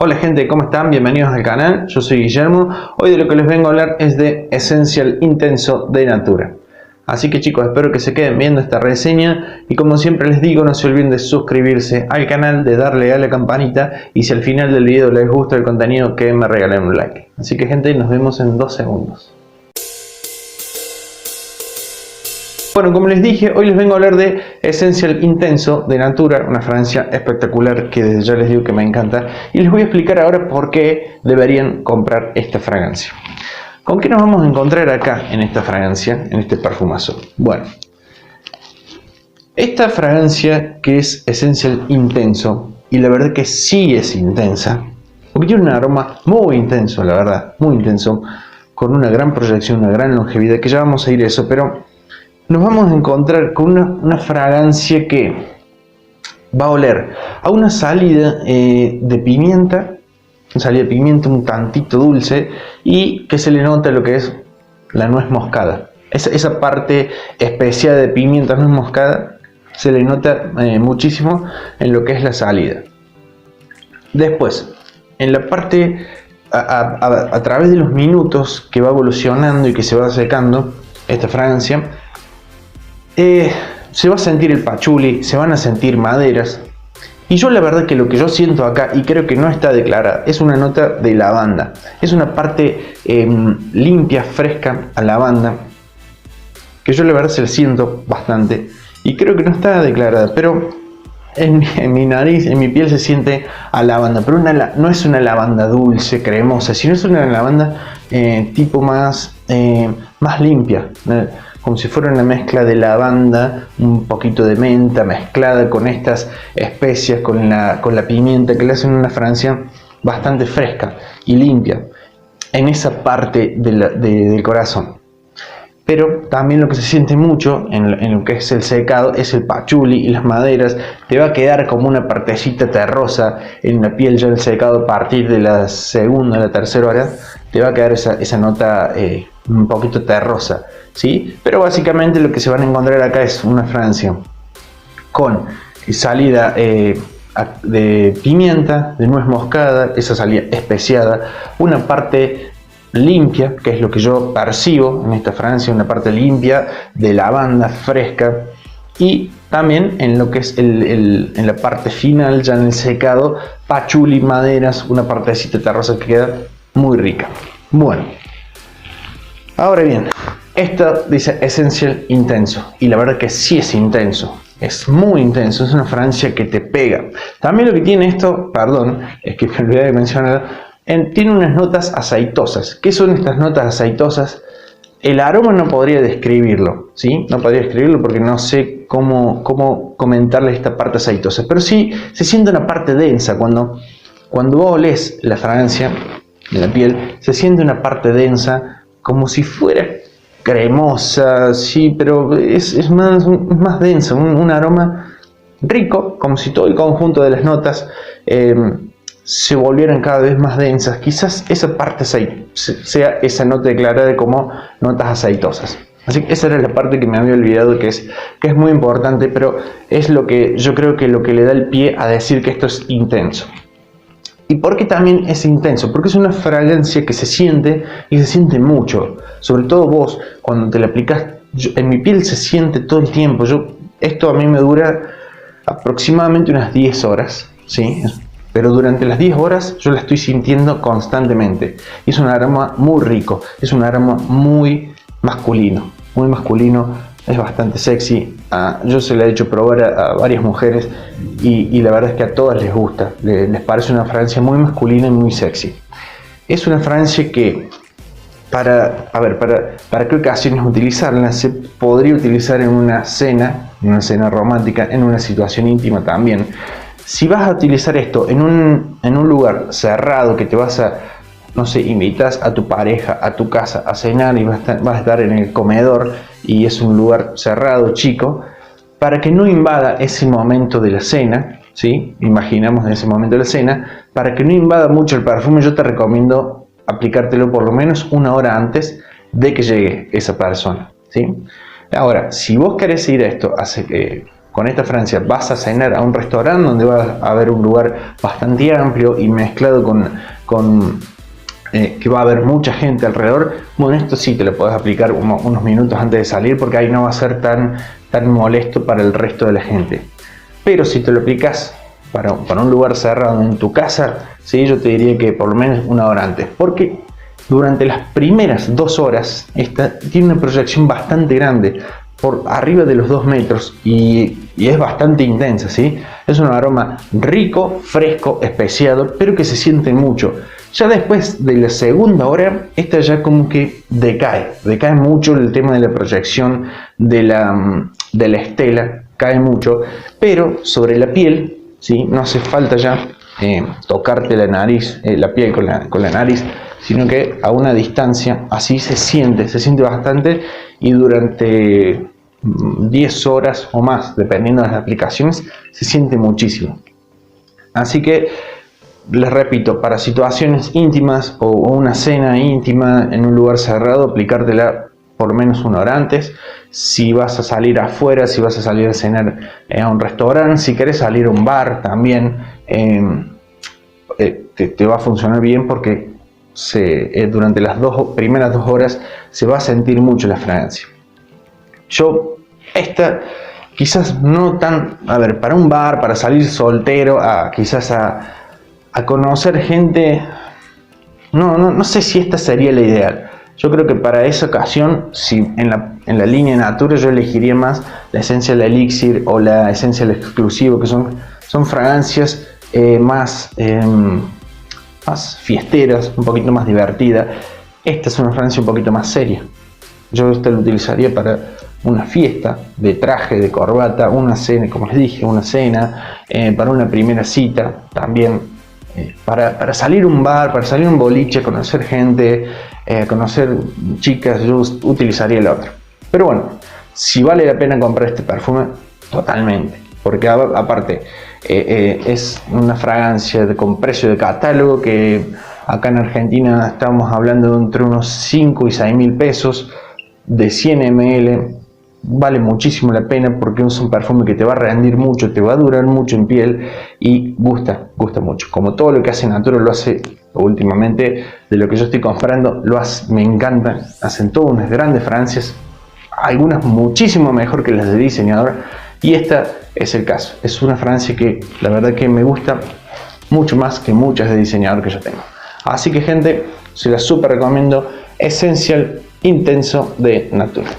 Hola gente, ¿cómo están? Bienvenidos al canal, yo soy Guillermo. Hoy de lo que les vengo a hablar es de Essential Intenso de Natura. Así que chicos, espero que se queden viendo esta reseña y como siempre les digo, no se olviden de suscribirse al canal, de darle a la campanita y si al final del video les gusta el contenido, que me regalen un like. Así que gente, nos vemos en 2 segundos. Bueno, como les dije, hoy les vengo a hablar de Essential Intenso de Natura, una fragancia espectacular que desde ya les digo que me encanta y les voy a explicar ahora por qué deberían comprar esta fragancia. ¿Con qué nos vamos a encontrar acá en esta fragancia, en este perfumazo? Bueno, esta fragancia que es Essential Intenso, y la verdad que sí es intensa, porque tiene un aroma muy intenso, la verdad, muy intenso, con una gran proyección, una gran longevidad, que ya vamos a ir a eso, pero nos vamos a encontrar con una fragancia que va a oler a una salida de pimienta, un tantito dulce, y que se le nota lo que es la nuez moscada. Esa parte especial de pimienta, nuez moscada, se le nota muchísimo en lo que es la salida. Después, en la parte, a través de los minutos que va evolucionando y que se va secando esta fragancia, se va a sentir el patchouli, se van a sentir maderas. Y yo la verdad que lo que yo siento acá, y creo que no está declarada, es una nota de lavanda. Es una parte limpia, fresca a lavanda, que yo la verdad se la siento bastante. Y creo que no está declarada, pero en mi nariz, en mi piel se siente a lavanda. Pero no es una lavanda dulce, cremosa, sino es una lavanda tipo más limpia. Como si fuera una mezcla de lavanda, un poquito de menta mezclada con estas especias, con la pimienta, que le hacen una fragancia bastante fresca y limpia en esa parte del corazón. Pero también lo que se siente mucho en lo que es el secado es el patchouli y las maderas. Te va a quedar como una partecita terrosa en la piel ya el secado. A partir de la segunda o la tercera hora te va a quedar esa nota un poquito terrosa, ¿sí? Pero básicamente lo que se van a encontrar acá es una fragancia con salida de pimienta, de nuez moscada, esa salida especiada, una parte limpia, que es lo que yo percibo en esta fragancia, una parte limpia de lavanda fresca, y también en lo que es en la parte final, ya en el secado, patchouli, maderas, una partecita terrosa que queda muy rica. Bueno, ahora bien, esta dice Essential Intenso, y la verdad que sí es intenso, es muy intenso, es una fragancia que te pega. También lo que tiene esto, perdón, es que me olvidé de mencionar, tiene unas notas aceitosas. ¿Qué son estas notas aceitosas? El aroma no podría describirlo, ¿sí? No podría describirlo porque no sé cómo comentarle esta parte aceitosa, pero sí se siente una parte densa. Cuando vos olés la fragancia de la piel, se siente una parte densa, como si fuera cremosa, sí, pero es más densa, un aroma rico, como si todo el conjunto de las notas se volvieran cada vez más densas. Quizás esa parte sea esa nota declarada como notas aceitosas. Así que esa era la parte que me había olvidado, que es muy importante, pero es lo que yo creo que lo que le da el pie a decir que esto es intenso. ¿Y por qué también es intenso? Porque es una fragancia que se siente y se siente mucho. Sobre todo vos, cuando te la aplicas, en mi piel se siente todo el tiempo. Esto a mí me dura aproximadamente unas 10 horas, ¿sí? Pero durante las 10 horas yo la estoy sintiendo constantemente. Es un aroma muy rico, es un aroma muy masculino, es bastante sexy. Yo se la he hecho probar a varias mujeres y la verdad es que a todas les gusta, les parece una fragancia muy masculina y muy sexy. Es una fragancia que para qué ocasiones utilizarla, se podría utilizar en una cena romántica, en una situación íntima también. Si vas a utilizar esto en un lugar cerrado, que te vas a, no sé, invitas a tu pareja a tu casa a cenar y vas a estar en el comedor y es un lugar cerrado, chico, para que no invada ese momento de la cena, ¿sí? Imaginamos ese momento de la cena, para que no invada mucho el perfume, yo te recomiendo aplicártelo por lo menos 1 hora antes de que llegue esa persona, ¿sí? Ahora, si vos querés ir a esto con esta fragancia vas a cenar a un restaurante donde va a haber un lugar bastante amplio y mezclado con que va a haber mucha gente alrededor, bueno, esto sí te lo puedes aplicar unos minutos antes de salir, porque ahí no va a ser tan molesto para el resto de la gente. Pero si te lo aplicas para un lugar cerrado en tu casa, ¿sí? Yo te diría que por lo menos una hora antes, porque durante las primeras 2 horas esta tiene una proyección bastante grande, por arriba de los 2 metros, y es bastante intensa, ¿sí? Es un aroma rico, fresco, especiado, pero que se siente mucho. Ya después de la segunda hora, esta ya como que decae mucho el tema de la proyección de la estela, cae mucho, pero sobre la piel, ¿sí? No hace falta ya tocarte la nariz, la piel con la nariz, sino que a una distancia así se siente bastante, y durante 10 horas o más, dependiendo de las aplicaciones, se siente muchísimo. Así que les repito, para situaciones íntimas o una cena íntima en un lugar cerrado, aplicártela por lo menos una hora antes. Si vas a salir afuera, si vas a salir a cenar a un restaurante, si querés salir a un bar también, te va a funcionar bien, porque durante las primeras 2 horas se va a sentir mucho la fragancia. Yo, esta quizás no tan, para un bar, para salir soltero, quizás a conocer gente, no sé si esta sería la ideal. Yo creo que para esa ocasión, si en la línea Natura, yo elegiría más la esencia del Elixir o la esencia del Exclusivo, que son fragancias más fiesteras, un poquito más divertidas. Esta es una fragancia un poquito más seria. Yo esta lo utilizaría para una fiesta de traje, de corbata, una cena, como les dije, una cena, para una primera cita también. Para salir a un bar, para salir a un boliche, conocer gente, conocer chicas, yo utilizaría el otro. Pero bueno, si vale la pena comprar este perfume, totalmente, porque aparte es una fragancia con precio de catálogo, que acá en Argentina estamos hablando de entre unos 5 y 6 mil pesos, de 100 ml. Vale muchísimo la pena, porque es un perfume que te va a rendir mucho, te va a durar mucho en piel y gusta mucho. Como todo lo que hace Natura lo hace últimamente, de lo que yo estoy comprando, me encanta. Hacen todas unas grandes fragancias, algunas muchísimo mejor que las de diseñador, y esta es el caso. Es una fragancia que la verdad que me gusta mucho más que muchas de diseñador que yo tengo. Así que, gente, se las súper recomiendo. Essential Intenso de Natura.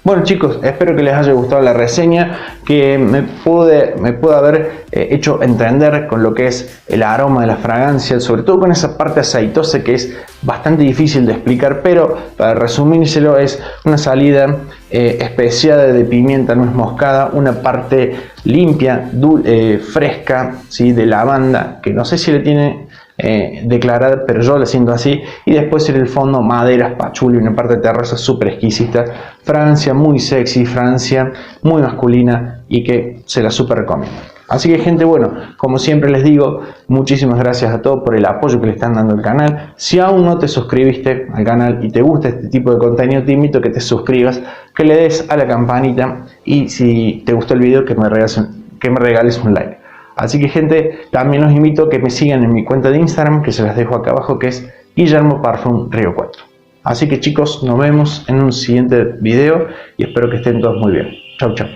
Bueno, chicos, espero que les haya gustado la reseña, que me pude haber hecho entender con lo que es el aroma de la fragancia, sobre todo con esa parte aceitosa que es bastante difícil de explicar, pero para resumírselo, es una salida especiada de pimienta nuez moscada, una parte limpia, fresca, ¿sí? De lavanda, que no sé si le tiene declarada, pero yo la siento así, y después en el fondo maderas, pachuli, una parte de terraza súper exquisita. Francia muy sexy, Francia muy masculina, y que se la súper recomiendo. Así que, gente, bueno, como siempre les digo, muchísimas gracias a todos por el apoyo que le están dando al canal. Si aún no te suscribiste al canal y te gusta este tipo de contenido, te invito a que te suscribas, que le des a la campanita, y si te gustó el video, que me regales un like. Así que, gente, también los invito a que me sigan en mi cuenta de Instagram, que se las dejo acá abajo, que es Guillermo Parfum Río 4. Así que, chicos, nos vemos en un siguiente video y espero que estén todos muy bien. Chau, chau.